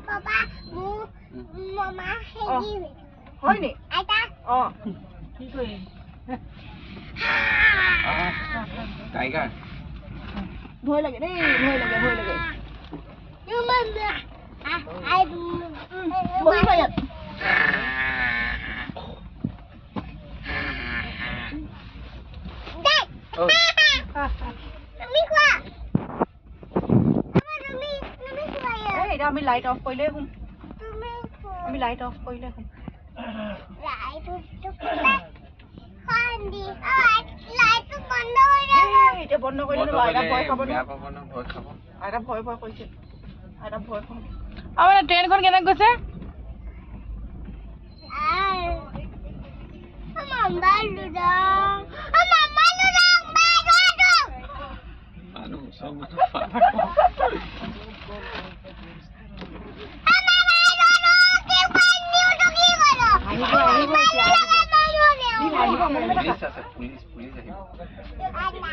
Papa, Mama, Heidi. হয় নি Aita. অ কি কই টাইগার ভয় লাগে দেই ভয় লাগে You mama. I do. বহিবা ইয়াত Dad. Nami kuah. Nami kuah ya. এই এটা আমি লাইট অফ কৰিলে শুম Nami kuah. আমি লাইট অফ কৰিলে শুম Light itu kuah. Kandi. Light itu banda hoy এই এতিয়া বন্ধ কৰি দিলো আইতা ভয় খাব বেয়া পাব ন ভয় খাব আইতা ভয় কৰিছে আইতা ভয় খাব আমাৰ ট্ৰেইনখন কেনে গৈছে Mama ludang. Mama ludang. Baru. মানুহ চব মানুহ আহিব পুলিচ আছে পুলিচ আহিব Mama,